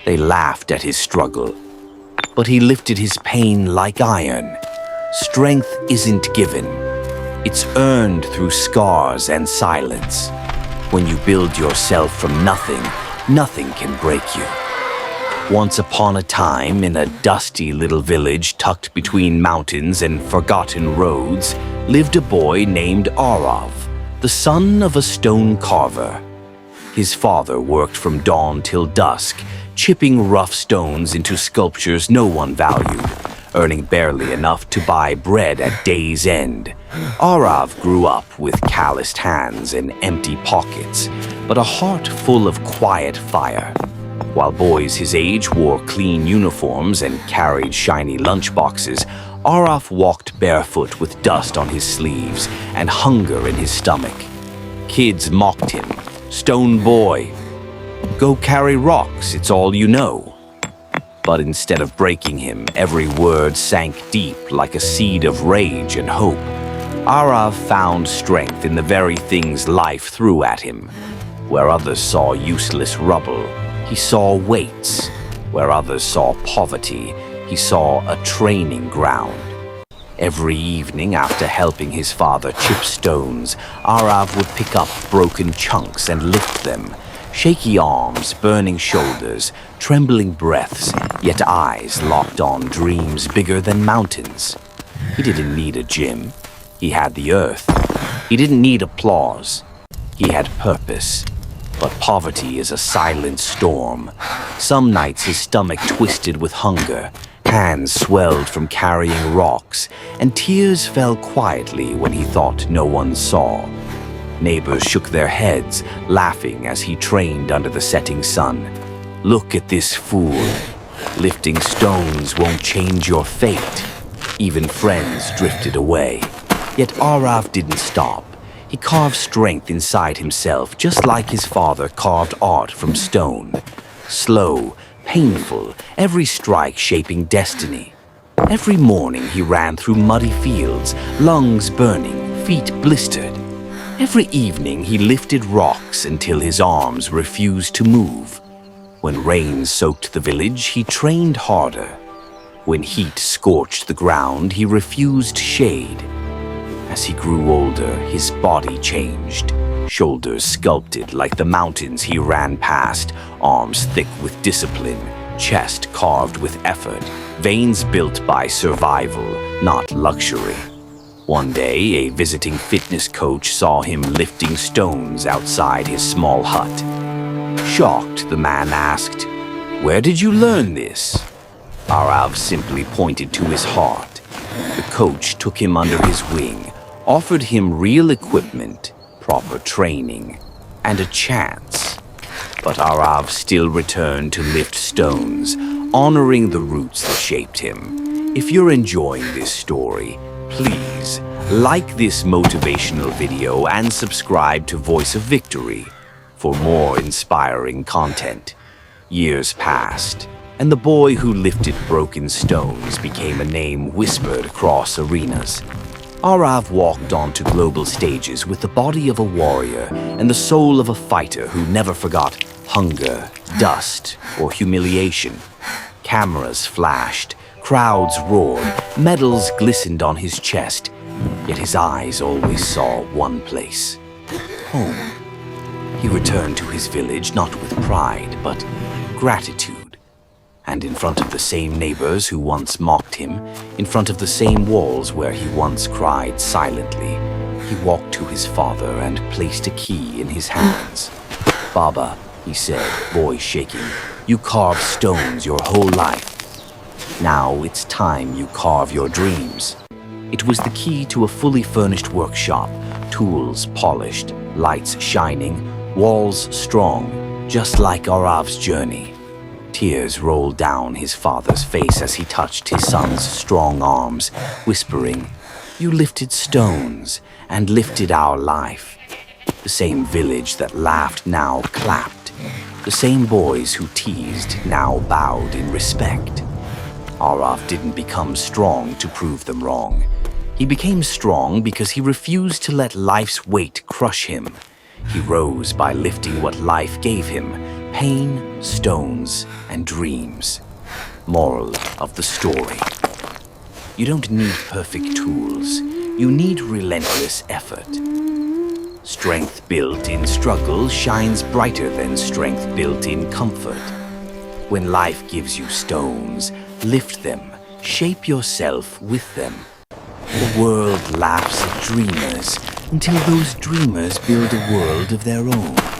They laughed at his struggle, but he lifted his pain like iron. Strength isn't given. It's earned through scars and silence. When you build yourself from nothing, nothing can break you. Once upon a time, in a dusty little village tucked between mountains and forgotten roads, lived a boy named Arav, the son of a stone carver. His father worked from dawn till dusk, chipping rough stones into sculptures no one valued, earning barely enough to buy bread at day's end. Arav grew up with calloused hands and empty pockets, but a heart full of quiet fire. While boys his age wore clean uniforms and carried shiny lunchboxes, Arav walked barefoot with dust on his sleeves and hunger in his stomach. Kids mocked him. "Stone boy, go carry rocks, it's all you know." But instead of breaking him, every word sank deep like a seed of rage and hope. Arav found strength in the very things life threw at him. Where others saw useless rubble, he saw weights. Where others saw poverty, he saw a training ground. Every evening after helping his father chip stones, Arav would pick up broken chunks and lift them. Shaky arms, burning shoulders, trembling breaths, yet eyes locked on dreams bigger than mountains. He didn't need a gym. He had the earth. He didn't need applause. He had purpose. But poverty is a silent storm. Some nights his stomach twisted with hunger, hands swelled from carrying rocks, and tears fell quietly when he thought no one saw. Neighbors shook their heads, laughing as he trained under the setting sun. "Look at this fool. Lifting stones won't change your fate." Even friends drifted away. Yet Arav didn't stop. He carved strength inside himself, just like his father carved art from stone. Slow, painful, every strike shaping destiny. Every morning he ran through muddy fields, lungs burning, feet blistered. Every evening he lifted rocks until his arms refused to move. When rain soaked the village, he trained harder. When heat scorched the ground, he refused shade. As he grew older, his body changed. Shoulders sculpted like the mountains he ran past, arms thick with discipline, chest carved with effort, veins built by survival, not luxury. One day, a visiting fitness coach saw him lifting stones outside his small hut. Shocked, the man asked, "Where did you learn this?" Arav simply pointed to his heart. The coach took him under his wing, offered him real equipment, proper training, and a chance. But Arav still returned to lift stones, honoring the roots that shaped him. If you're enjoying this story, please like this motivational video and subscribe to Voice of Victory for more inspiring content. Years passed, and the boy who lifted broken stones became a name whispered across arenas. Arav walked onto global stages with the body of a warrior and the soul of a fighter who never forgot hunger, dust, or humiliation. Cameras flashed, crowds roared, medals glistened on his chest, yet his eyes always saw one place: home. He returned to his village not with pride, but gratitude. And in front of the same neighbors who once mocked him, in front of the same walls where he once cried silently, he walked to his father and placed a key in his hands. "Baba," he said, voice shaking, "you carved stones your whole life. Now it's time you carve your dreams." It was the key to a fully furnished workshop, tools polished, lights shining, walls strong, just like Arav's journey. Tears rolled down his father's face as he touched his son's strong arms, whispering, "You lifted stones and lifted our life." The same village that laughed now clapped. The same boys who teased now bowed in respect. Arav didn't become strong to prove them wrong. He became strong because he refused to let life's weight crush him. He rose by lifting what life gave him, Pain, stones, and dreams. Moral of the story. You don't need perfect tools. You need relentless effort. Strength built in struggle shines brighter than strength built in comfort. When life gives you stones, lift them, shape yourself with them. The world laughs at dreamers until those dreamers build a world of their own.